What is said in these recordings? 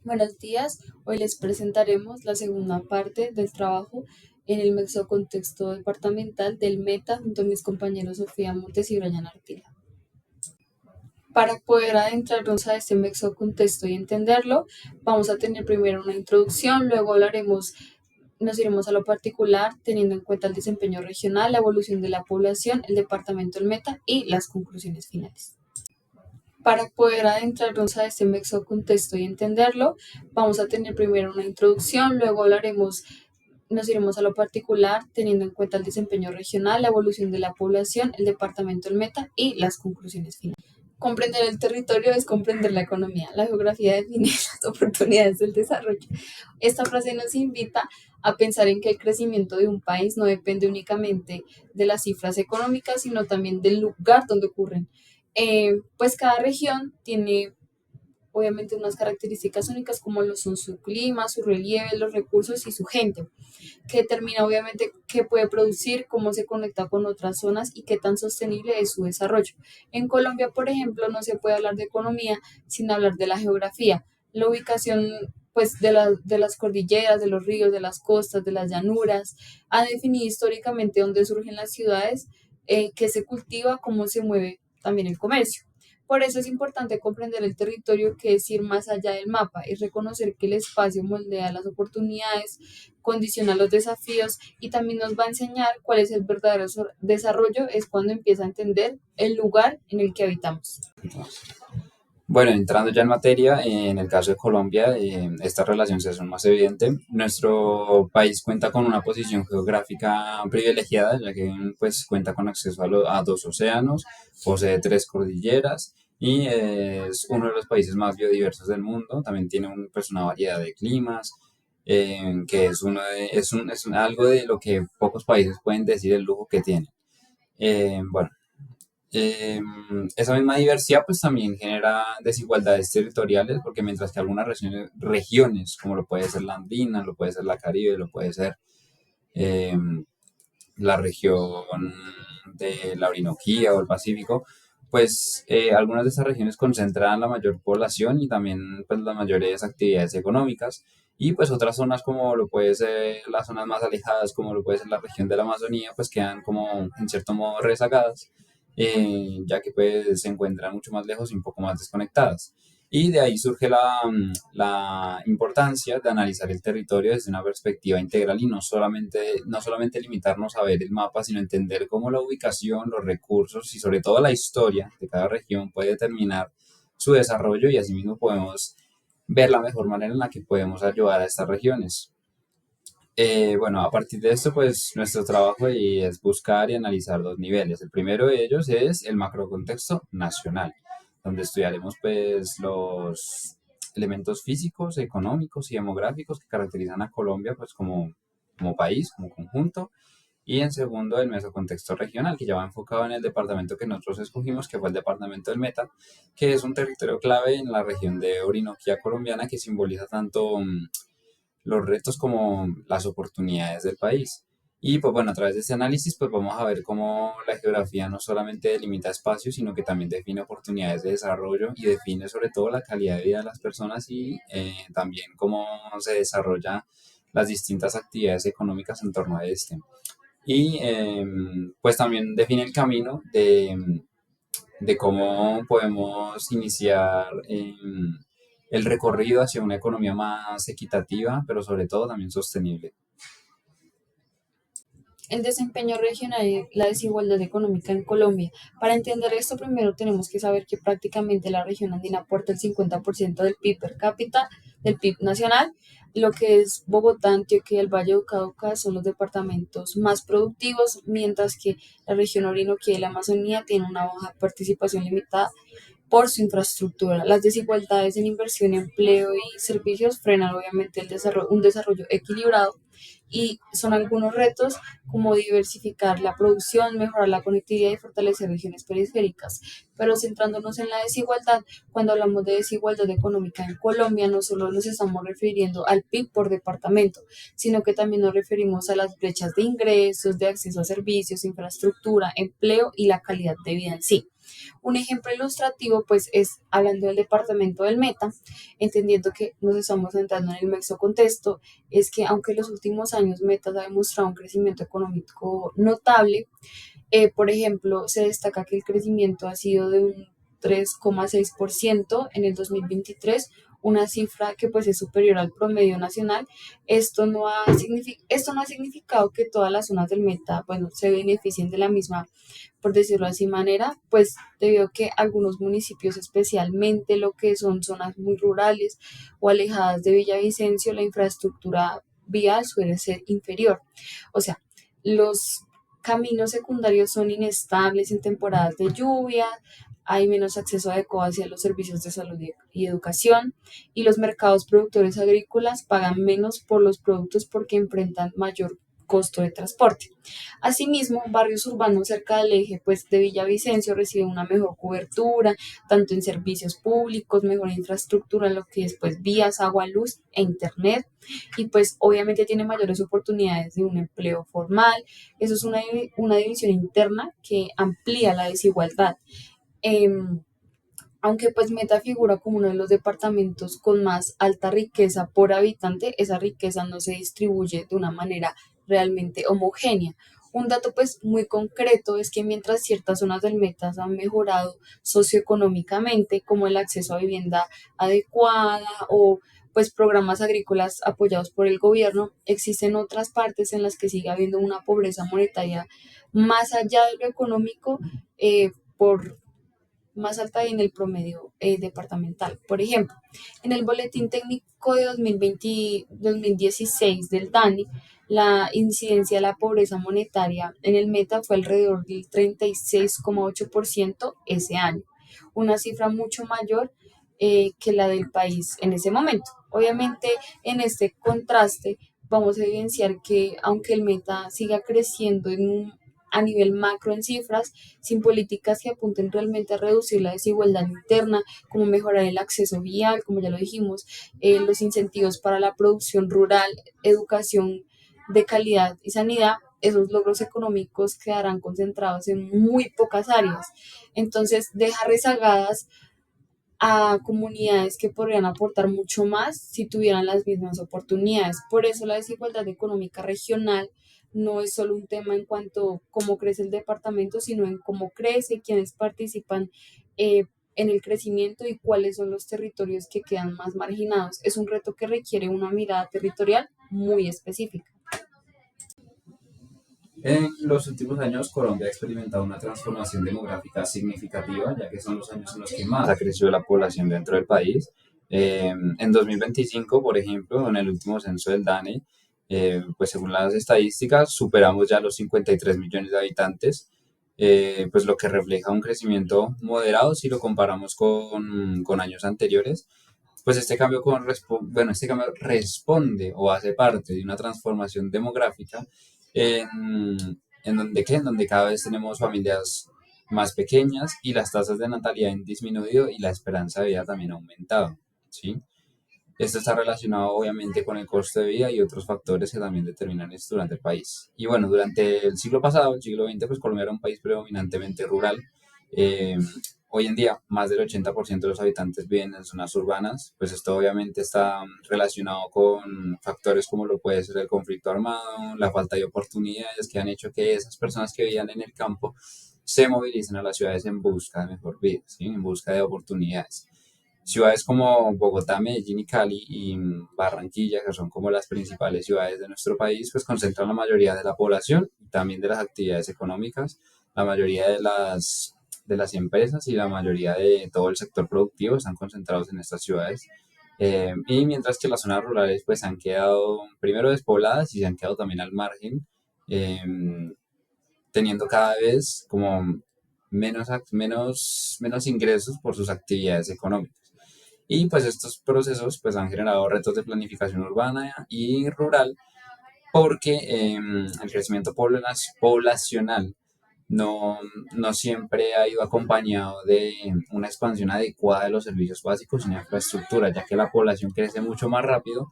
Buenos días, hoy les presentaremos la segunda parte del trabajo en el mesocontexto departamental del Meta junto a mis compañeros Sofía Montes y Brian Artila. Para poder adentrarnos a este mesocontexto y entenderlo, vamos a tener primero una introducción, luego nos iremos a lo particular, teniendo en cuenta el desempeño regional, la evolución de la población, el departamento del Meta y las conclusiones finales. Para poder adentrarnos a este mesocontexto y entenderlo, vamos a tener primero una introducción, luego nos iremos a lo particular, teniendo en cuenta el desempeño regional, la evolución de la población, el departamento del Meta y las conclusiones finales. Comprender el territorio es comprender la economía. La geografía define las oportunidades del desarrollo. Esta frase nos invita a pensar en que el crecimiento de un país no depende únicamente de las cifras económicas, sino también del lugar donde ocurren. Pues cada región tiene obviamente unas características únicas como lo son su clima, su relieve, los recursos y su gente, que determina obviamente qué puede producir, cómo se conecta con otras zonas y qué tan sostenible es su desarrollo. En Colombia, por ejemplo, no se puede hablar de economía sin hablar de la geografía, la ubicación pues de las cordilleras, de los ríos, de las costas, de las llanuras, ha definido históricamente dónde surgen las ciudades, qué se cultiva, cómo se mueve también el comercio. Por eso es importante comprender el territorio, que es ir más allá del mapa y reconocer que el espacio moldea las oportunidades, condiciona los desafíos y también nos va a enseñar cuál es el verdadero desarrollo, es cuando empieza a entender el lugar en el que habitamos. Bueno, entrando ya en materia, en el caso de Colombia, esta relación se hace más evidente. Nuestro país cuenta con una posición geográfica privilegiada, ya que pues, cuenta con acceso a dos océanos, posee tres cordilleras y es uno de los países más biodiversos del mundo. También tiene pues, una variedad de climas, que es, algo de lo que pocos países pueden decir el lujo que tiene. Bueno, eh, esa misma diversidad pues también genera desigualdades territoriales porque mientras que algunas regiones como lo puede ser la andina, lo puede ser la Caribe, lo puede ser eh, la región de la Orinoquía o el Pacífico, pues algunas de esas regiones concentran la mayor población y también pues las mayores actividades económicas y pues otras zonas como lo puede ser las zonas más alejadas como lo puede ser la región de la Amazonía pues quedan como en cierto modo rezagadas, ya que pues se encuentran mucho más lejos y un poco más desconectadas. Y de ahí surge la importancia de analizar el territorio desde una perspectiva integral y no solamente limitarnos a ver el mapa, sino entender cómo la ubicación, los recursos y sobre todo la historia de cada región puede determinar su desarrollo y asimismo podemos ver la mejor manera en la que podemos ayudar a estas regiones. Bueno, a partir de esto, pues nuestro trabajo ahí es buscar y analizar dos niveles. El primero de ellos es el macrocontexto nacional, donde estudiaremos pues los elementos físicos, económicos y demográficos que caracterizan a Colombia pues como país, como conjunto. Y en segundo, el mesocontexto regional, que ya va enfocado en el departamento que nosotros escogimos, que fue el departamento del Meta, que es un territorio clave en la región de Orinoquía colombiana que simboliza tanto los retos como las oportunidades del país. Y pues bueno, a través de este análisis pues vamos a ver cómo la geografía no solamente delimita espacios, sino que también define oportunidades de desarrollo y define sobre todo la calidad de vida de las personas y también cómo se desarrolla las distintas actividades económicas en torno a este. Y pues también define el camino de cómo podemos iniciar el recorrido hacia una economía más equitativa, pero sobre todo también sostenible. El desempeño regional y la desigualdad económica en Colombia. Para entender esto, primero tenemos que saber que prácticamente la región andina aporta el 50% del PIB per cápita, del PIB nacional. Lo que es Bogotá, Antioquia y el Valle del Cauca son los departamentos más productivos, mientras que la región Orinoquía y la Amazonía tienen una baja participación limitada por su infraestructura. Las desigualdades en inversión, empleo y servicios frenan obviamente un desarrollo equilibrado, y son algunos retos como diversificar la producción, mejorar la conectividad y fortalecer regiones periféricas. Pero centrándonos en la desigualdad, cuando hablamos de desigualdad económica en Colombia, no solo nos estamos refiriendo al PIB por departamento, sino que también nos referimos a las brechas de ingresos, de acceso a servicios, infraestructura, empleo y la calidad de vida en sí. Un ejemplo ilustrativo, pues, es hablando del departamento del Meta, entendiendo que nos estamos centrando en el mexocontexto, es que aunque en los últimos años Meta ha demostrado un crecimiento económico notable, por ejemplo, se destaca que el crecimiento ha sido de un 3,6% en el 2023, una cifra que pues es superior al promedio nacional. Esto no ha significado que todas las zonas del Meta, bueno, se beneficien de la misma, por decirlo así, manera, pues debido a que algunos municipios, especialmente lo que son zonas muy rurales o alejadas de Villavicencio, la infraestructura vial suele ser inferior. O sea, los caminos secundarios son inestables en temporadas de lluvia, hay menos acceso adecuado hacia los servicios de salud y educación, y los mercados productores agrícolas pagan menos por los productos porque enfrentan mayor costo de transporte. Asimismo, barrios urbanos cerca del eje pues, de Villavicencio reciben una mejor cobertura, tanto en servicios públicos, mejor infraestructura, en lo que es pues, vías, agua, luz e internet, y pues obviamente tiene mayores oportunidades de un empleo formal. Eso es una división interna que amplía la desigualdad. Em, Aunque pues Meta figura como uno de los departamentos con más alta riqueza por habitante, esa riqueza no se distribuye de una manera realmente homogénea. Un dato pues muy concreto es que mientras ciertas zonas del Meta han mejorado socioeconómicamente, como el acceso a vivienda adecuada o pues programas agrícolas apoyados por el gobierno, existen otras partes en las que sigue habiendo una pobreza monetaria más allá de lo económico, por más alta en el promedio departamental. Por ejemplo, en el boletín técnico de 2016 del DANI, la incidencia de la pobreza monetaria en el Meta fue alrededor del 36,8% ese año, una cifra mucho mayor que la del país en ese momento. Obviamente, en este contraste, vamos a evidenciar que aunque el Meta siga creciendo a nivel macro en cifras, sin políticas que apunten realmente a reducir la desigualdad interna, como mejorar el acceso vial, como ya lo dijimos, los incentivos para la producción rural, educación de calidad y sanidad, esos logros económicos quedarán concentrados en muy pocas áreas. Entonces, deja rezagadas a comunidades que podrían aportar mucho más si tuvieran las mismas oportunidades. Por eso la desigualdad económica regional no es solo un tema en cuanto a cómo crece el departamento, sino en cómo crece, quiénes participan eh, en el crecimiento y cuáles son los territorios que quedan más marginados. Es un reto que requiere una mirada territorial muy específica. En los últimos años, Colombia ha experimentado una transformación demográfica significativa, ya que son los años en los que más ha crecido la población dentro del país. En 2025, por ejemplo, en el último censo del DANE, pues según las estadísticas, superamos ya los 53 millones de habitantes, pues lo que refleja un crecimiento moderado si lo comparamos con años anteriores. Pues este cambio responde o hace parte de una transformación demográfica en donde cada vez tenemos familias más pequeñas y las tasas de natalidad han disminuido y la esperanza de vida también ha aumentado, ¿sí? Esto está relacionado obviamente con el costo de vida y otros factores que también determinan esto durante el país. Y bueno, durante el siglo pasado, el siglo XX, pues Colombia era un país predominantemente rural. Eh, Hoy en día, más del 80% de los habitantes viven en zonas urbanas, pues esto obviamente está relacionado con factores como lo puede ser el conflicto armado, la falta de oportunidades que han hecho que esas personas que vivían en el campo se movilicen a las ciudades en busca de mejor vida, ¿sí? En busca de oportunidades. Ciudades como Bogotá, Medellín y Cali y Barranquilla, que son como las principales ciudades de nuestro país, pues concentran la mayoría de la población y también de las actividades económicas, la mayoría de las empresas y la mayoría de todo el sector productivo están concentrados en estas ciudades. Y mientras que las zonas rurales pues han quedado primero despobladas y se han quedado también al margen, eh, teniendo cada vez como menos ingresos por sus actividades económicas. Y pues estos procesos pues han generado retos de planificación urbana y rural porque el crecimiento poblacional no, no siempre ha ido acompañado de una expansión adecuada de los servicios básicos y la infraestructura, ya que la población crece mucho más rápido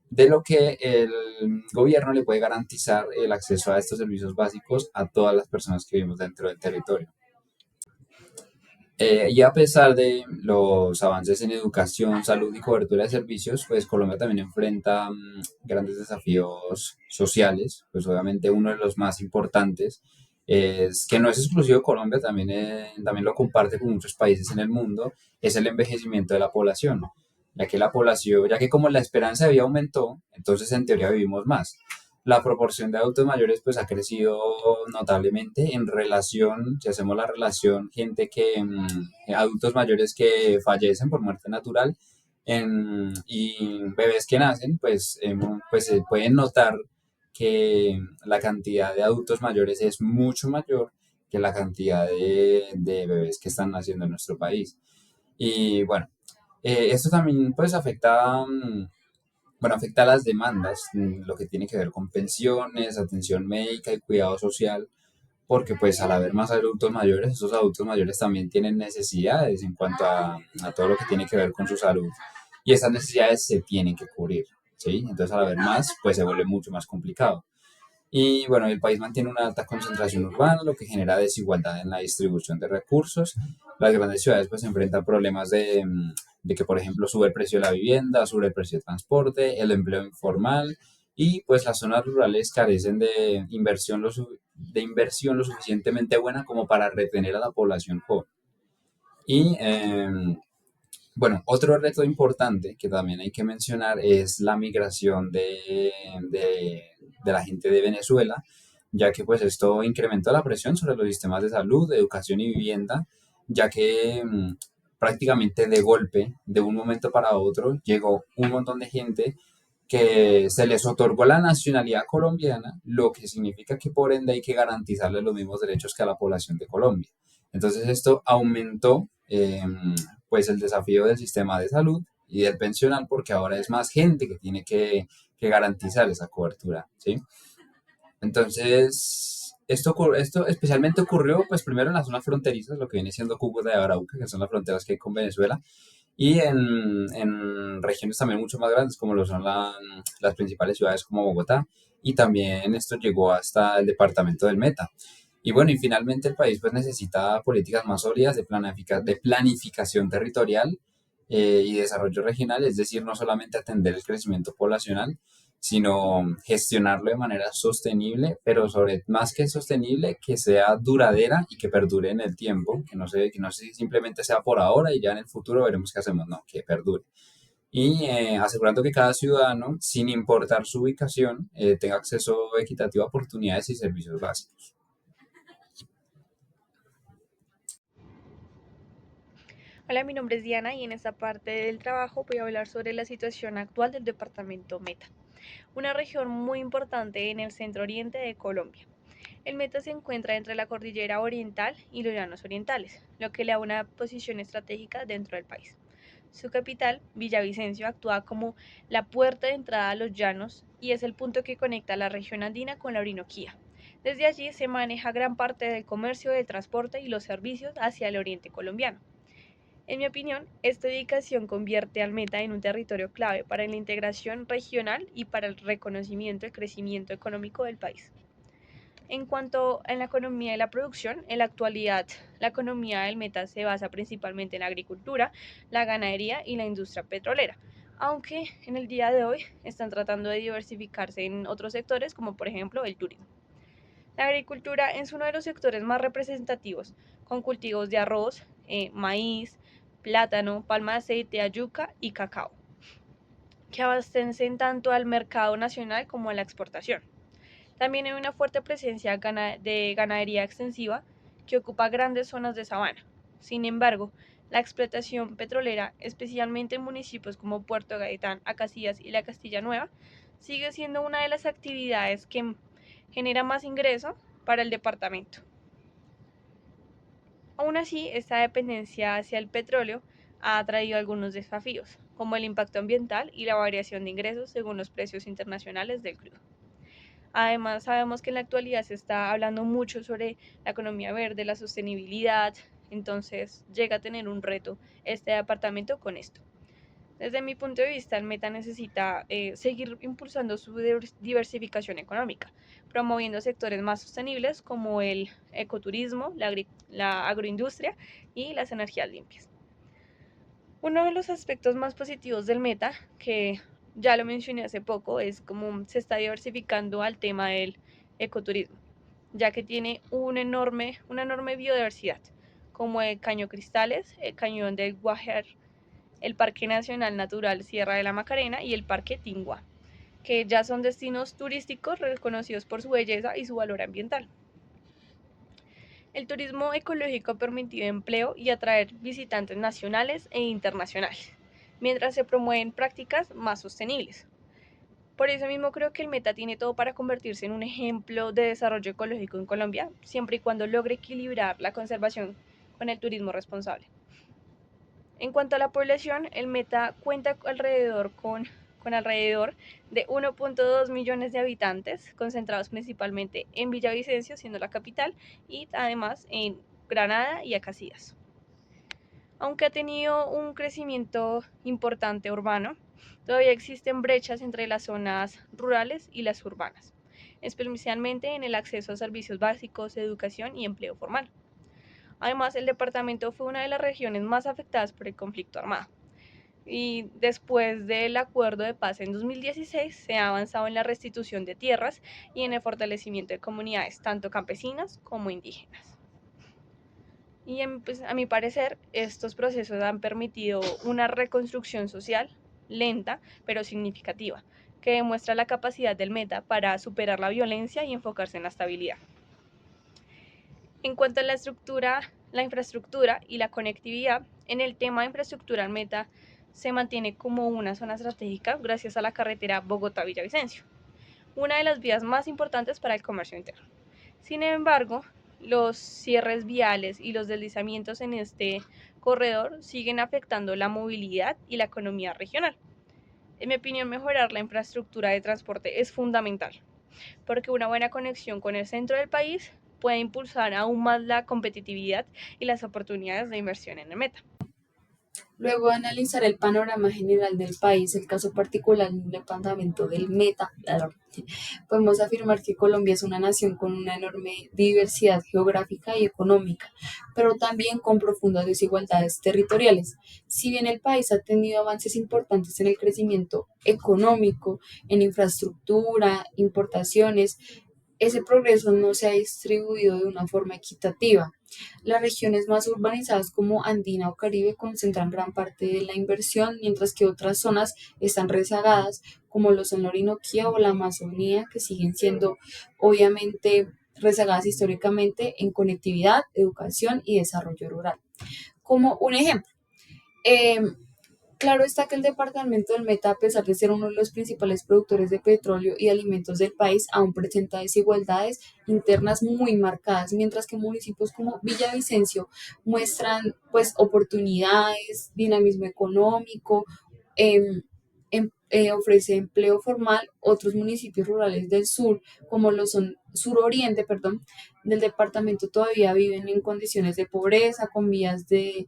de lo que el gobierno le puede garantizar el acceso a estos servicios básicos a todas las personas que vivimos dentro del territorio. Y a pesar de los avances en educación, salud y cobertura de servicios, pues Colombia también enfrenta grandes desafíos sociales. Pues obviamente uno de los más importantes es que no es exclusivo de Colombia, también lo comparte con muchos países en el mundo, es el envejecimiento de la población. Ya que como la esperanza de vida aumentó, entonces en teoría vivimos más. La proporción de adultos mayores pues ha crecido notablemente en relación, si hacemos la relación, adultos mayores que fallecen por muerte natural y bebés que nacen, pues se pueden notar que la cantidad de adultos mayores es mucho mayor que la cantidad de bebés que están naciendo en nuestro país. Y bueno, esto también pues afecta a las demandas, lo que tiene que ver con pensiones, atención médica y cuidado social, porque pues al haber más adultos mayores, esos adultos mayores también tienen necesidades en cuanto a todo lo que tiene que ver con su salud y esas necesidades se tienen que cubrir, ¿sí? Entonces al haber más, pues se vuelve mucho más complicado. Y bueno, el país mantiene una alta concentración urbana, lo que genera desigualdad en la distribución de recursos. Las grandes ciudades pues se enfrentan problemas de que, por ejemplo, sube el precio de la vivienda, sube el precio del transporte, el empleo informal y pues las zonas rurales carecen de inversión lo suficientemente buena como para retener a la población joven. Y otro reto importante que también hay que mencionar es la migración de, de la gente de Venezuela, ya que pues esto incrementó la presión sobre los sistemas de salud, de educación y vivienda, ya que prácticamente de golpe, de un momento para otro, llegó un montón de gente que se les otorgó la nacionalidad colombiana, lo que significa que por ende hay que garantizarle los mismos derechos que a la población de Colombia. Entonces esto aumentó pues el desafío del sistema de salud y del pensional porque ahora es más gente que tiene que garantizar esa cobertura, ¿sí? Entonces, esto especialmente ocurrió pues primero en las zonas fronterizas, lo que viene siendo Cúcuta y Arauca, que son las fronteras que hay con Venezuela, y en regiones también mucho más grandes como lo son las principales ciudades como Bogotá, y también esto llegó hasta el departamento del Meta. Y bueno, y finalmente el país pues necesita políticas más sólidas de planificación territorial y desarrollo regional, es decir, no solamente atender el crecimiento poblacional, sino gestionarlo de manera sostenible, pero sobre más que sostenible, que sea duradera y que perdure en el tiempo, que no se simplemente sea por ahora y ya en el futuro veremos qué hacemos, no, que perdure. Y asegurando que cada ciudadano, sin importar su ubicación, tenga acceso equitativo a oportunidades y servicios básicos. Hola, mi nombre es Diana y en esta parte del trabajo voy a hablar sobre la situación actual del departamento Meta, una región muy importante en el centro oriente de Colombia. El Meta se encuentra entre la cordillera oriental y los llanos orientales, lo que le da una posición estratégica dentro del país. Su capital, Villavicencio, actúa como la puerta de entrada a los llanos y es el punto que conecta la región andina con la Orinoquía. Desde allí se maneja gran parte del comercio, del transporte y los servicios hacia el oriente colombiano. En mi opinión, esta ubicación convierte al Meta en un territorio clave para la integración regional y para el reconocimiento y crecimiento económico del país. En cuanto a la economía y la producción, en la actualidad la economía del Meta se basa principalmente en la agricultura, la ganadería y la industria petrolera, aunque en el día de hoy están tratando de diversificarse en otros sectores como por ejemplo el turismo. La agricultura es uno de los sectores más representativos, con cultivos de arroz, maíz, plátano, palma de aceite, yuca y cacao, que abastecen tanto al mercado nacional como a la exportación. También hay una fuerte presencia de ganadería extensiva que ocupa grandes zonas de sabana. Sin embargo, la explotación petrolera, especialmente en municipios como Puerto Gaitán, Acacias y la Castilla Nueva, sigue siendo una de las actividades que genera más ingreso para el departamento. Aún así, esta dependencia hacia el petróleo ha traído algunos desafíos, como el impacto ambiental y la variación de ingresos según los precios internacionales del crudo. Además, sabemos que en la actualidad se está hablando mucho sobre la economía verde, la sostenibilidad, entonces llega a tener un reto este departamento con esto. Desde mi punto de vista, el Meta necesita seguir impulsando su diversificación económica, promoviendo sectores más sostenibles como el ecoturismo, la agroindustria y las energías limpias. Uno de los aspectos más positivos del Meta, que ya lo mencioné hace poco, es cómo se está diversificando al tema del ecoturismo, ya que tiene una enorme biodiversidad, como el Caño Cristales, el Cañón del Guajar, el Parque Nacional Natural Sierra de la Macarena y el Parque Tingua, que ya son destinos turísticos reconocidos por su belleza y su valor ambiental. El turismo ecológico ha permitido empleo y atraer visitantes nacionales e internacionales, mientras se promueven prácticas más sostenibles. Por eso mismo creo que el Meta tiene todo para convertirse en un ejemplo de desarrollo ecológico en Colombia, siempre y cuando logre equilibrar la conservación con el turismo responsable. En cuanto a la población, el Meta cuenta con alrededor de 1.2 millones de habitantes, concentrados principalmente en Villavicencio, siendo la capital, y además en Granada y Acacías. Aunque ha tenido un crecimiento importante urbano, todavía existen brechas entre las zonas rurales y las urbanas, especialmente en el acceso a servicios básicos, educación y empleo formal. Además, el departamento fue una de las regiones más afectadas por el conflicto armado. Y después del acuerdo de paz en 2016 se ha avanzado en la restitución de tierras y en el fortalecimiento de comunidades, tanto campesinas como indígenas. Y pues, a mi parecer, estos procesos han permitido una reconstrucción social lenta pero significativa, que demuestra la capacidad del Meta para superar la violencia y enfocarse en la estabilidad. En cuanto a la infraestructura y la conectividad, en el tema de infraestructura, el Meta se mantiene como una zona estratégica gracias a la carretera Bogotá-Villavicencio, una de las vías más importantes para el comercio interno. Sin embargo, los cierres viales y los deslizamientos en este corredor siguen afectando la movilidad y la economía regional. En mi opinión, mejorar la infraestructura de transporte es fundamental, porque una buena conexión con el centro del país puede impulsar aún más la competitividad y las oportunidades de inversión en el Meta. Luego de analizar el panorama general del país, el caso particular del departamento del Meta, podemos afirmar que Colombia es una nación con una enorme diversidad geográfica y económica, pero también con profundas desigualdades territoriales. Si bien el país ha tenido avances importantes en el crecimiento económico, en infraestructura, importaciones, ese progreso no se ha distribuido de una forma equitativa. Las regiones más urbanizadas como Andina o Caribe concentran gran parte de la inversión, mientras que otras zonas están rezagadas, como lo son la Orinoquía o la Amazonía, que siguen siendo obviamente rezagadas históricamente en conectividad, educación y desarrollo rural. Como un ejemplo, eh, claro está que el departamento del Meta, a pesar de ser uno de los principales productores de petróleo y alimentos del país, aún presenta desigualdades internas muy marcadas, mientras que municipios como Villavicencio muestran pues oportunidades, dinamismo económico, ofrece empleo formal. Otros municipios rurales del sur, como lo son suroriente, perdón, del departamento todavía viven en condiciones de pobreza, con vías de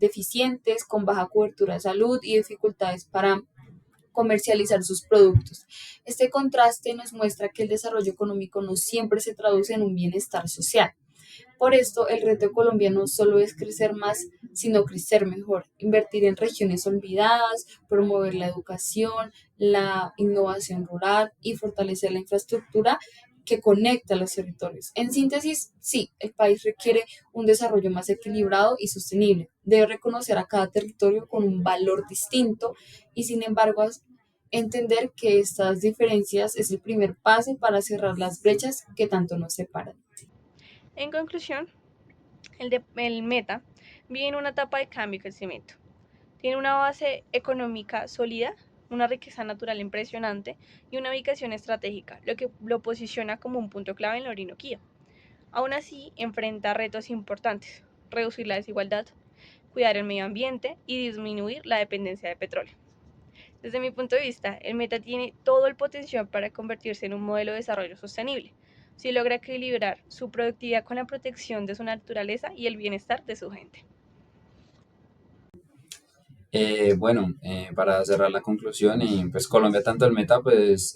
deficientes, con baja cobertura de salud y dificultades para comercializar sus productos. Este contraste nos muestra que el desarrollo económico no siempre se traduce en un bienestar social. Por esto, el reto colombiano no solo es crecer más, sino crecer mejor, invertir en regiones olvidadas, promover la educación, la innovación rural y fortalecer la infraestructura que conecta a los territorios. En síntesis, sí, el país requiere un desarrollo más equilibrado y sostenible. Debe reconocer a cada territorio con un valor distinto y, sin embargo, entender que estas diferencias es el primer paso para cerrar las brechas que tanto nos separan. En conclusión, el Meta vive en una etapa de cambio y crecimiento. Tiene una base económica sólida, una riqueza natural impresionante y una ubicación estratégica, lo que lo posiciona como un punto clave en la Orinoquía. Aún así, enfrenta retos importantes: reducir la desigualdad, cuidar el medio ambiente y disminuir la dependencia de petróleo. Desde mi punto de vista, el Meta tiene todo el potencial para convertirse en un modelo de desarrollo sostenible, si logra equilibrar su productividad con la protección de su naturaleza y el bienestar de su gente. Para cerrar la conclusión, pues Colombia, tanto el Meta, pues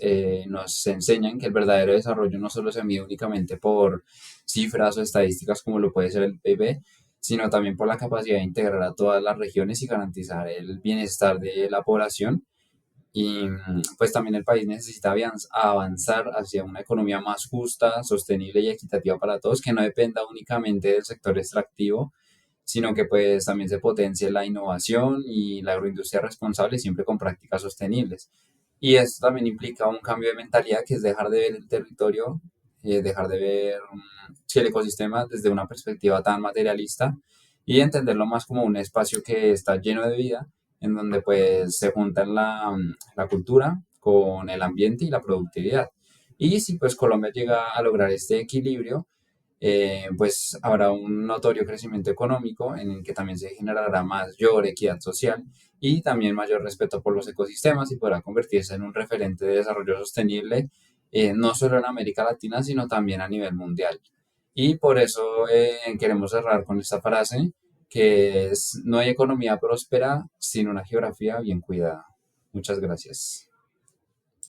nos enseñan que el verdadero desarrollo no solo se mide únicamente por cifras o estadísticas como lo puede ser el PIB, sino también por la capacidad de integrar a todas las regiones y garantizar el bienestar de la población. Pues también el país necesita avanzar hacia una economía más justa, sostenible y equitativa para todos, que no dependa únicamente del sector extractivo, sino que pues también se potencie la innovación y la agroindustria responsable, siempre con prácticas sostenibles. Y esto también implica un cambio de mentalidad, que es dejar de ver el territorio, dejar de ver sí, el ecosistema desde una perspectiva tan materialista y entenderlo más como un espacio que está lleno de vida, en donde pues se juntan la cultura con el ambiente y la productividad. Y si pues Colombia llega a lograr este equilibrio, pues habrá un notorio crecimiento económico en el que también se generará mayor equidad social y también mayor respeto por los ecosistemas, y podrá convertirse en un referente de desarrollo sostenible, no solo en América Latina, sino también a nivel mundial. Y por eso queremos cerrar con esta frase, que es: no hay economía próspera sin una geografía bien cuidada. Muchas gracias.